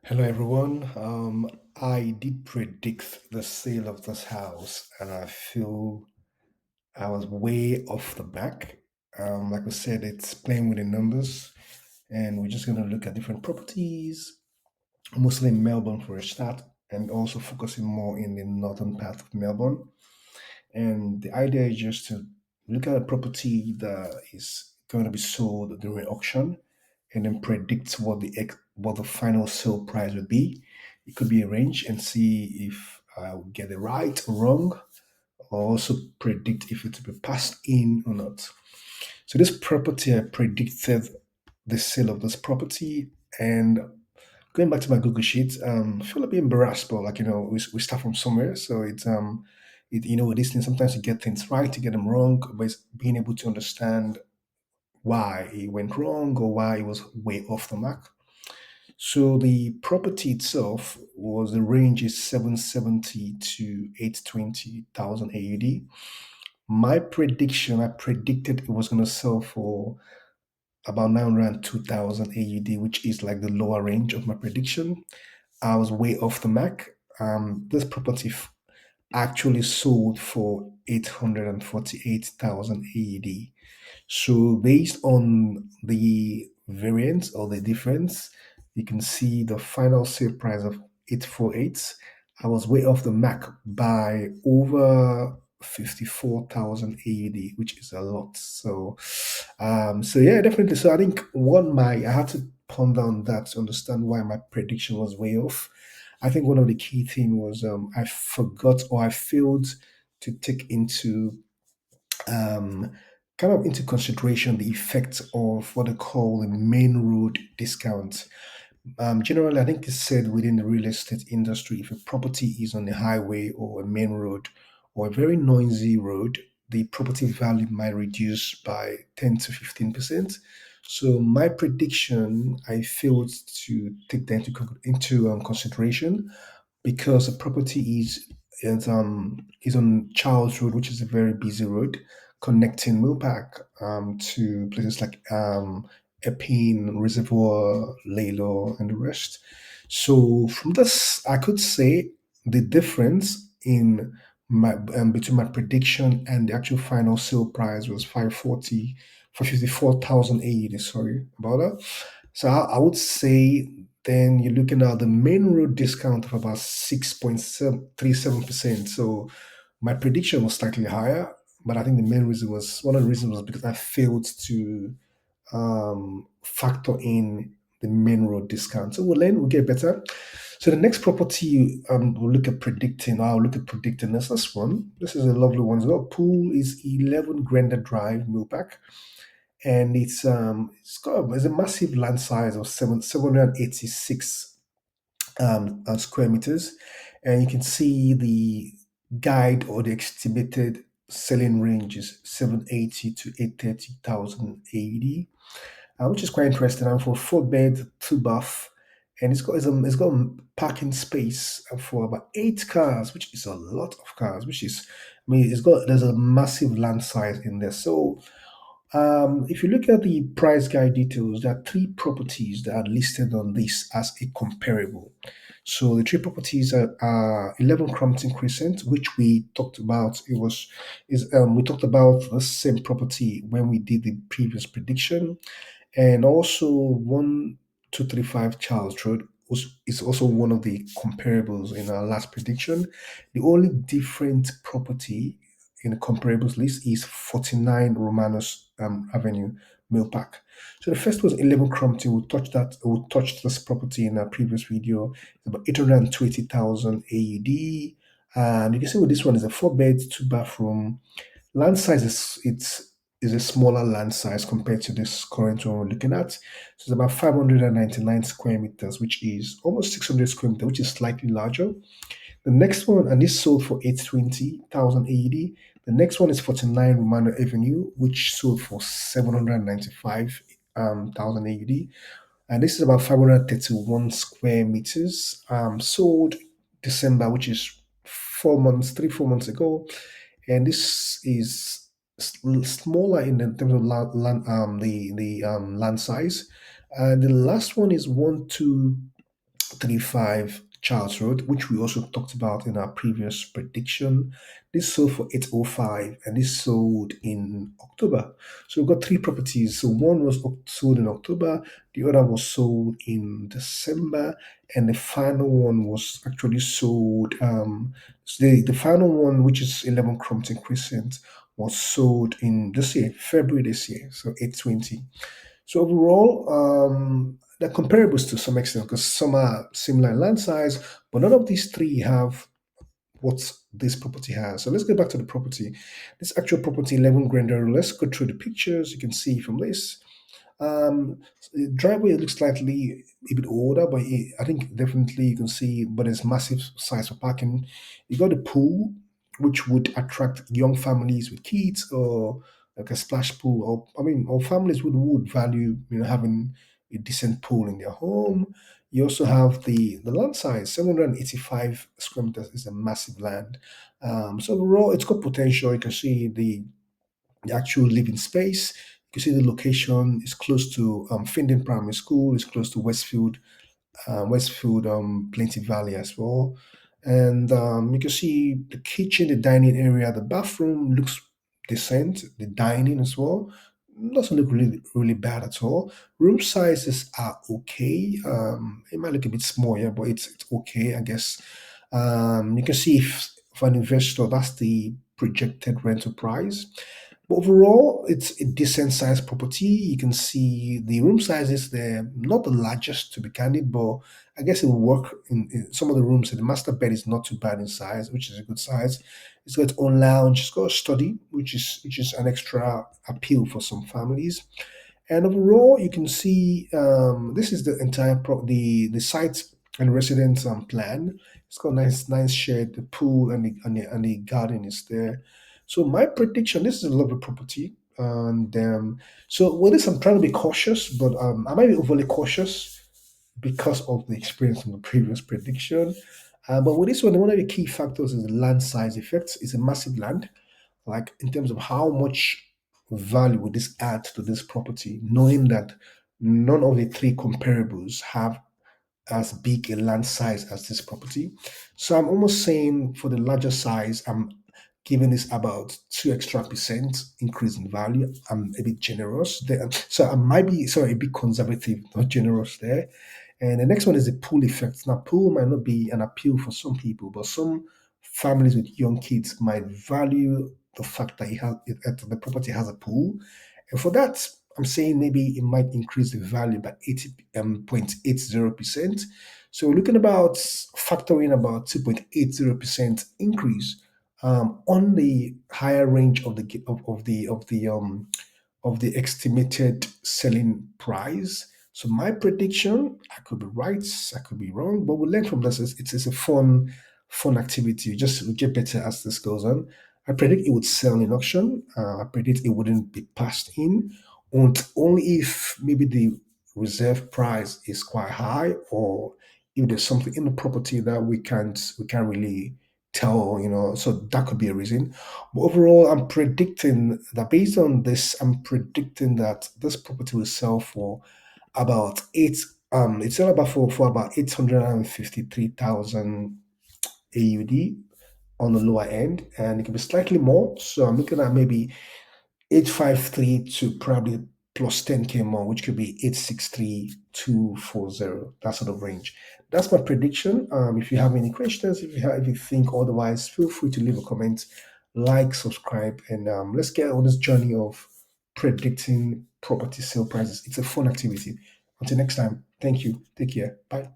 Hello, everyone. I did predict the sale of this house, and I feel I was way off the back. Like I said, it's playing with the numbers, and we're just going to look at different properties, mostly in Melbourne for a start, and also focusing more in the northern part of Melbourne. And the idea is just to look at a property that is going to be sold during auction and then predict what the final sale price would be. It could be a range and see if I will get it right or wrong, or also predict if it will be passed in or not. So this property, I predicted the sale of this property, and going back to my Google Sheet, I feel a bit embarrassed, but we start from somewhere, so with these things sometimes you get things right, you get them wrong, but it's being able to understand why it went wrong or why it was way off the mark. So the property itself was the range is 770 to 820,000 AUD. My prediction, I predicted it was going to sell for about 902,000 AUD, which is like the lower range of my prediction. I was way off the mark. This property actually sold for 848,000 AUD. So based on the variance or the difference, you can see the final sale price of 848. I was way off the mark by over 54,000 AUD, which is a lot. So yeah, definitely. So I think I had to ponder on that to understand why my prediction was way off. I think one of the key thing was I forgot or I failed to take um, into consideration the effects of what they call the main road discount. Generally, I think it's said within the real estate industry, if a property is on a highway or a main road or a very noisy road, the property value might reduce by 10 to 15%. So my prediction, I failed to take that into consideration because the property is on Charles Road, which is a very busy road connecting Millpark to places like Epping, Reservoir, Laylo, and the rest. So from this, I could say the difference in my between my prediction and the actual final sale price was 540 for 54,000 AUD. Sorry about that. So I would say then you're looking at the main road discount of about 6.37%. So my prediction was slightly higher, but I think the main reason was one of the reasons was because I failed to factor in the main road discount. So we'll get better. So the next property I'll look at predicting this one. This is a lovely one as well. Pool is 11 Grander Drive, Millpack, and it's a massive land size of 786 square meters, and you can see the guide or the estimated selling range is 780 to 830,000 AED, which is quite interesting. And for 4 bed, 2 bath, and it's got parking space for about 8 cars, which is a lot of cars. Which is, I mean, there's a massive land size in there. So if you look at the price guide details, there are three properties that are listed on this as a comparable. So the three properties are 11 Crampton Crescent, which we talked about. We talked about the same property when we did the previous prediction, and also 1235 Charles Road is also one of the comparables in our last prediction. The only different property in the comparables list is 49 Romanus Avenue, Millpack. So the first was 11 Crompton. We touched this property in our previous video. It's about 820,000 AUD. And you can see with this one is a 4 bed, 2 bathroom. Land size is a smaller land size compared to this current one we're looking at. So it's about 599 square meters, which is almost 600 square meters, which is slightly larger. The next one, and this sold for 820,000 AED. The next one is 49 Romano Avenue, which sold for 795,000 AED. And this is about 531 square meters. Sold December, which is 4 months, 4 months ago. And this is smaller in terms of land size. And the last one is 1235 35 Charles Road, which we also talked about in our previous prediction. This sold for 805 and this sold in October. So we've got three properties. So one was sold in October, the other was sold in December, and the final one was actually sold. So the final one, which is 11 Crompton Crescent, was sold in this year, February this year, so 820. So overall, they're comparables to some extent because some are similar in land size, but none of these three have what this property has. So let's go back to the property. This actual property, 11 Grander. Let's go through the pictures. You can see from this. The driveway looks slightly a bit older, but I think definitely you can see, but it's massive size for parking. You got a pool, which would attract young families with kids, or like a splash pool, or I mean, or families would value having a decent pool in their home. You also have the land size, 785 square meters is a massive land. So overall, it's got potential. You can see the actual living space. You can see the location is close to Findon Primary School, it's close to Westfield, Plenty Valley as well. And you can see the kitchen, the dining area, the bathroom looks decent. The dining as well doesn't look really bad at all. Room sizes are okay. It might look a bit small, yeah, but it's okay, I guess. You can see if for an investor, that's the projected rental price. But overall, it's a decent sized property. You can see the room sizes, they're not the largest to be candid, but I guess it will work in some of the rooms. The master bed is not too bad in size, which is a good size. It's got its own lounge, it's got a study, which is an extra appeal for some families. And overall, you can see this is the entire the site and residence plan. It's got nice shed, the pool and the garden is there. So my prediction, this is a lovely property, and so with this, I'm trying to be cautious, but I might be overly cautious because of the experience from the previous prediction. But with this one of the key factors is the land size effect. It's a massive land, like in terms of how much value would this add to this property, knowing that none of the three comparables have as big a land size as this property. So I'm almost saying for the larger size, I'm giving this about 2 extra% increase in value. I'm a bit generous there. So I might be sorry, a bit conservative, not generous there. And the next one is the pool effect. Now, pool might not be an appeal for some people, but some families with young kids might value the fact that the property has a pool. And for that, I'm saying maybe it might increase the value by 80.80%. So we're looking about factoring about 2.80% increase on the higher range of the estimated selling price. So my prediction, I could be right, I could be wrong, but we'll learn from this. It's a fun activity. We get better as this goes on. I predict it would sell in auction. I predict it wouldn't be passed in, and only if maybe the reserve price is quite high, or if there's something in the property that we can't really tell. So that could be a reason. But overall, I'm predicting that based on this, I'm predicting that this property will sell for about it's sell about for about 853,000 AUD on the lower end, and it can be slightly more. So I'm looking at maybe 853 to probably plus 10K more, which could be 863,240, that sort of range. That's my prediction. If you have any questions, if you think otherwise, feel free to leave a comment, like, subscribe, and let's get on this journey of predicting property sale prices. It's a fun activity. Until next time, thank you. Take care. Bye.